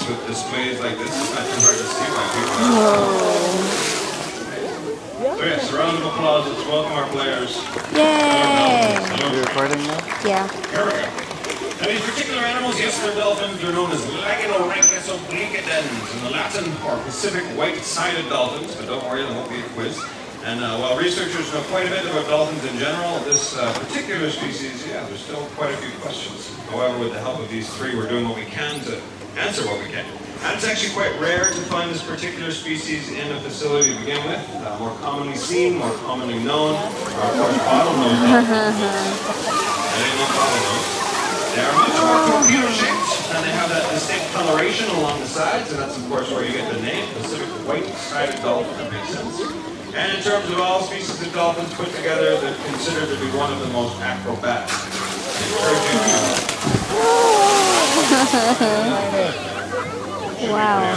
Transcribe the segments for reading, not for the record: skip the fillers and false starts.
with displays like this. It's not too hard to see why people. So yes, a round of applause. Let's welcome our players. Yay! Are you recording now? Yeah. Here we go. Now these particular animals, yes, they're dolphins. They're known as Lagonoranchus obliquidens in the Latin or Pacific white-sided dolphins. But don't worry, there won't be a quiz. And while researchers know quite a bit about dolphins in general, this particular species, yeah, there's still quite a few questions. However, with the help of these three, we're doing what we can to answer what we can. And it's actually quite rare to find this particular species in a facility to begin with. More commonly seen, more commonly known, are of course bottlenose dolphins. That ain't no bottlenose. They are much more torpedo-shaped, and they have that distinct coloration along the sides, and that's of course where you get the name, Pacific white-sided dolphin. That makes sense. And in terms of all species of dolphins put together, they're considered to be one of the most acrobatic. Wow.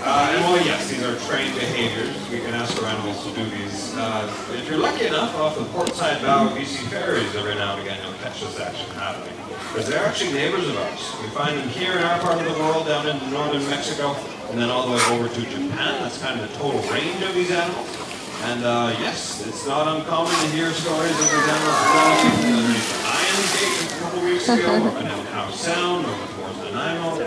And well, yes, these are trained behaviors. We can ask our animals to do these. If you're lucky enough, off the portside bow of BC ferries, every now and again you'll catch this action happening. Because they're actually neighbors of ours. We find them here in our part of the world, down into northern Mexico, and then all the way over to Japan. That's kind of the total range of these animals. And yes, it's not uncommon to hear stories of these animals developing underneath the Iron Gate a couple weeks ago, or in Howe Sound, or towards Nanaimo.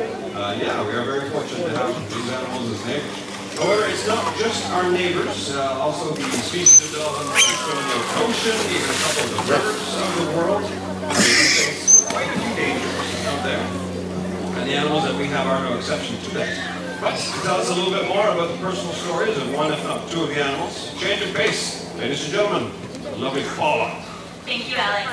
Yeah, we are very fortunate to have these animals as neighbors. However, it's not just our neighbors. Also, the species of dolphins from the ocean, even a couple of the rivers of the world, face quite a few dangers out there. And the animals that we have are no exception to that. But to tell us a little bit more about the personal stories of one, if not two, of the animals, change of pace. Ladies and gentlemen, the lovely Paula. Thank you, Alex.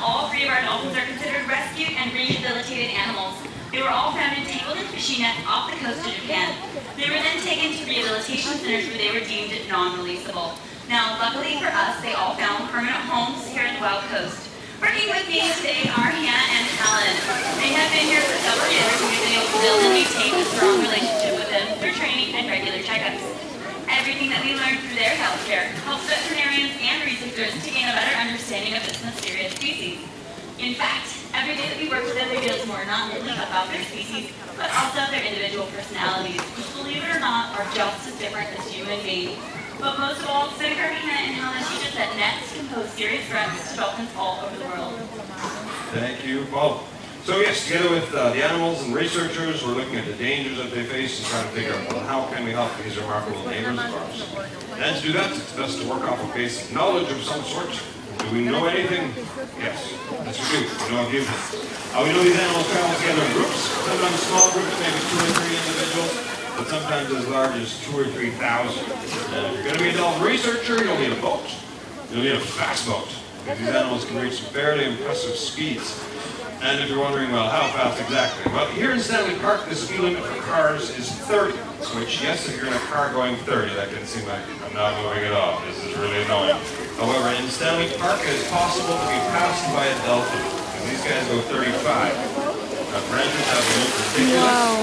All three of our dolphins are considered rescued and rehabilitated animals. They were all found entangled in fishing nets off the coast of Japan. They were then taken to rehabilitation centers where they were deemed non-releasable. Now, luckily for us, they all found permanent homes here in the Wild Coast. Working with me today are Hannah and Helen. They have been here for several years and we've been able to build and maintain a strong relationship with them through training and regular checkups. Everything that we learned through their healthcare helps veterinarians and researchers to gain a better understanding of this mysterious species. In fact, every day that we work with them reveals more not only about their species, but also their individual personalities, which, believe it or not, are just as different as you and me. But most of all, Senator Hannah and Helen teach us that nets can pose serious threats to dolphins all over the world. Thank you, Paula. So yes, together with the animals and researchers, we're looking at the dangers that they face and trying to figure out, well, how can we help these remarkable neighbors of ours? And to do that, it's best to work off of basic knowledge of some sort. Do we know anything? Yes, yes we do. We know a few things. We know these animals travel together in groups, sometimes small groups, maybe 2 or 3 individuals, but sometimes as large as 2,000 or 3,000. And if you're going to be a dolphin researcher, you'll need a boat. You'll need a fast boat, because these animals can reach some fairly impressive speeds. And if you're wondering, well, how fast exactly? Well, here in Stanley Park, the speed limit for cars is 30, which, yes, if you're in a car going 30, that can seem like I'm not moving it off. This is really annoying. However, in Stanley Park, it is possible to be passed by a dolphin. And these guys go 35. Branches have been ridiculous. Wow.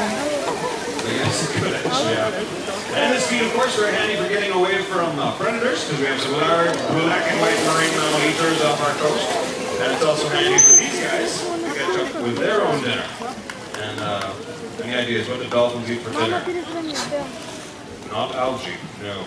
But yes, it could actually happen. And this speed, of course, very handy for getting away from predators, because we have some large black and white marine mammal eaters off our coast. And it's also handy for these guys to catch up with their own dinner. And any ideas what the dolphins eat for dinner? Not algae, no.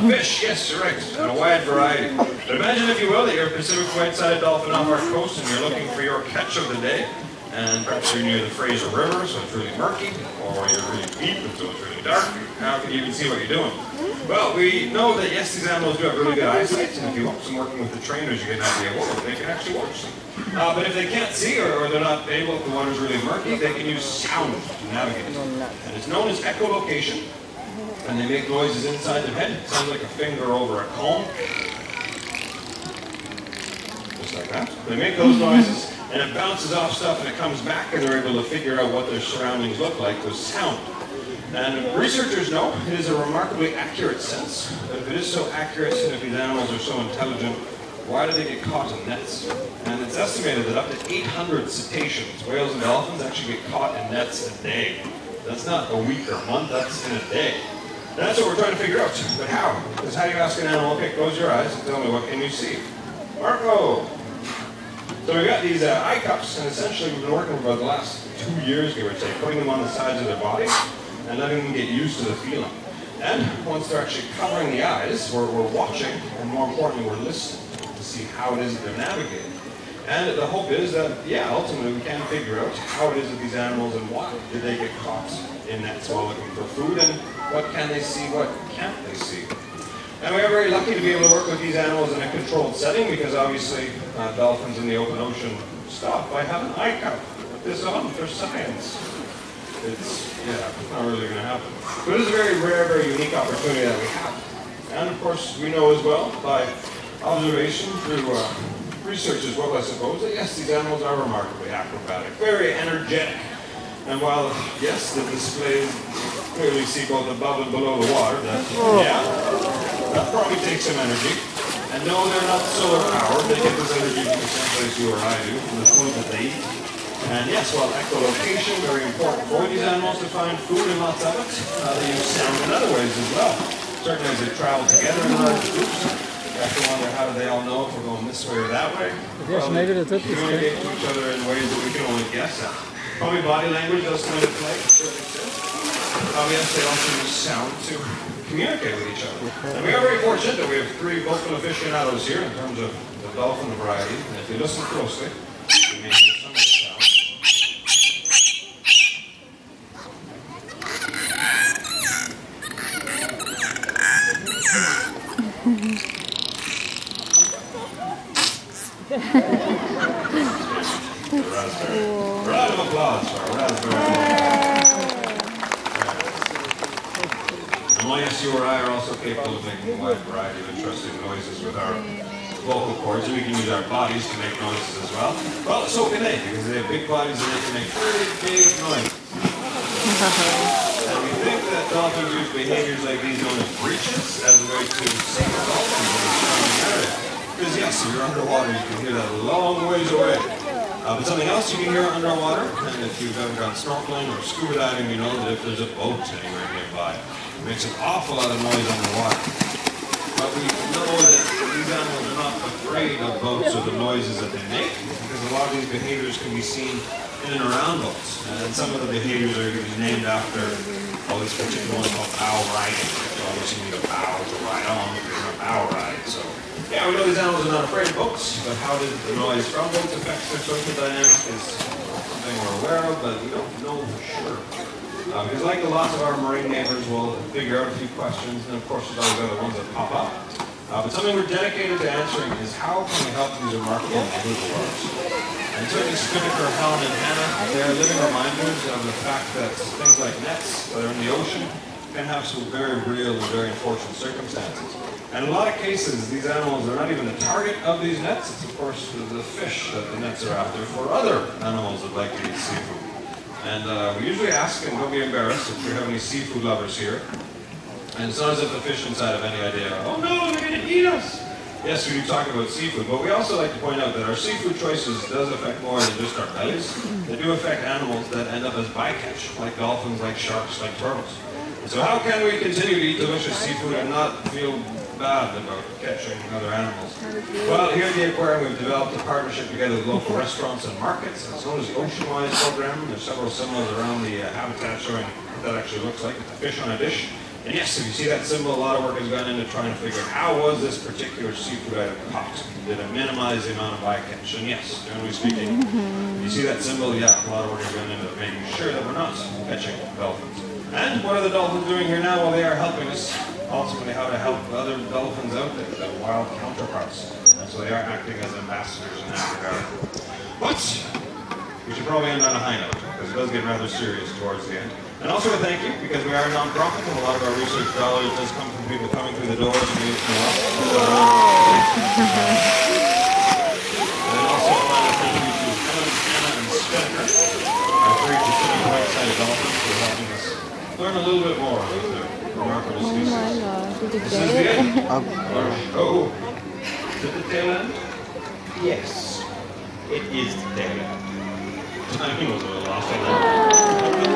Fish, yes, you're right, and a wide variety. But imagine, if you will, that you're a Pacific white-sided dolphin off our coast and you're looking for your catch of the day. And perhaps you're near the Fraser River, so it's really murky, or you're really deep, and so it's really dark. How can you even see what you're doing? Well, we know that, yes, these animals do have really good eyesight, and if you watch them working with the trainers, you get an idea, well, they can actually watch them. But if they can't see, or they're not able, if the water's really murky, they can use sound to navigate. And it's known as echolocation, and they make noises inside their head. It sounds like a finger over a comb. Just like that. They make those noises, and it bounces off stuff, and it comes back, and they're able to figure out what their surroundings look like with sound. And researchers know it is a remarkably accurate sense. But if it is so accurate, and if these animals are so intelligent, why do they get caught in nets? And it's estimated that up to 800 cetaceans, whales and dolphins, actually get caught in nets a day. That's not a week or a month, that's in a day. And that's what we're trying to figure out. But how? Because how do you ask an animal, okay, close your eyes and tell me what can you see? Marco! So we've got these eye cups, and essentially we've been working for about the last 2 years, give or take, putting them on the sides of their body and letting them get used to the feeling. And once they're actually covering the eyes, we're watching, and more importantly, we're listening to see how it is that they're navigating. And the hope is that, yeah, ultimately we can figure out how it is that these animals and why did they get caught in nets while looking for food, and what can they see, what can't they see. And we are very lucky to be able to work with these animals in a controlled setting, because obviously dolphins in the open ocean stop by having eye count. Put this on for science. It's not really going to happen. But it's a very rare, very unique opportunity that we have. And of course, we know as well by observation through research as well, I suppose, that yes, these animals are remarkably acrobatic, very energetic. And while, yes, the displays clearly see both above and below the water, that probably takes some energy. And no, they're not solar powered. They get this energy from the same place you or I do, from the food that they eat. And yes, while echolocation, very important for these animals to find food and lots of it, they use sound in other ways as well. Certainly as they travel together in large groups. You have to wonder, how do they all know if we're going this way or that way? Yes, well, maybe that's it. They communicate to each other in ways that we can only guess at. Probably body language does come into play, to a certain extent. Yes, they also use sound to communicate with each other. And we are very fortunate that we have 3 vocal aficionados here in terms of the dolphin variety. And if you listen closely, you may hear some of the sound. Round of applause for a raspberry. And while yes, you or I are also capable of making a wide variety of interesting noises with our vocal cords, and we can use our bodies to make noises as well. Well, so can they, because they have big bodies and they can make very big noises. And we think that dolphins use behaviors like these known as breaches as a way to sing dolphins in a surrounding area. Because yes, if you're underwater, you can hear that a long ways away. But something else you can hear underwater, and if you've ever gone snorkeling or scuba diving, you know that if there's a boat anywhere nearby, it makes an awful lot of noise underwater. But we know that these animals are not afraid of boats or the noises that they make, because a lot of these behaviors can be seen in and around boats. And some of the behaviors are even named after all these particular ones called bow riding. You obviously need a bow to ride on if you're going to bow ride. So, yeah, we know these animals are not afraid of boats, but how did the noise from boats affect their social dynamic is something we're aware of, but we don't know for sure. Because like lots of our marine neighbors, we'll figure out a few questions, and of course there's always other ones that pop up. But something we're dedicated to answering is how can we help these remarkable neighbors of ours? And certainly Spinnaker, Helen, and Hannah, they're living reminders of the fact that things like nets that are in the ocean can have some very real and very unfortunate circumstances. And in a lot of cases, these animals are not even the target of these nets. It's, of course, the fish that the nets are after for other animals that like to eat seafood. And we usually ask, and don't be embarrassed if we have any seafood lovers here, and it's not as if the fish inside have any idea, oh no, they're going to eat us. Yes, we do talk about seafood, but we also like to point out that our seafood choices does affect more than just our bellies. They do affect animals that end up as bycatch, like dolphins, like sharks, like turtles. And so how can we continue to eat delicious seafood and not feel bad about catching other animals? Well, here at the aquarium we've developed a partnership together with local restaurants and markets. It's known as the Oceanwise program. There's several symbols around the habitat showing what that actually looks like. It's a fish on a dish. And yes, if you see that symbol, a lot of work has gone into trying to figure out how was this particular seafood item caught? Did it minimize the amount of bycatch? And yes, generally speaking, you see that symbol, yeah, a lot of work has gone into making sure that we're not catching dolphins. And what are the dolphins doing here now? Well, they are helping us ultimately how to help other dolphins out there, their wild counterparts. And so they are acting as ambassadors in that regard. But we should probably end on a high note, because it does get rather serious towards the end. And also a thank you, because we are a non-profit, and a lot of our research dollars does come from people coming through the doors and being to us. And also a final thank you to Helen, Anna, and Spinnaker, our 3 Pacific white-sided dolphins, for helping us learn a little bit more about their remarkable species. Oh my god, did you This get is the it? end. Oh, is it the tail end? Yes, it is the tail end. Timing was a little off on that.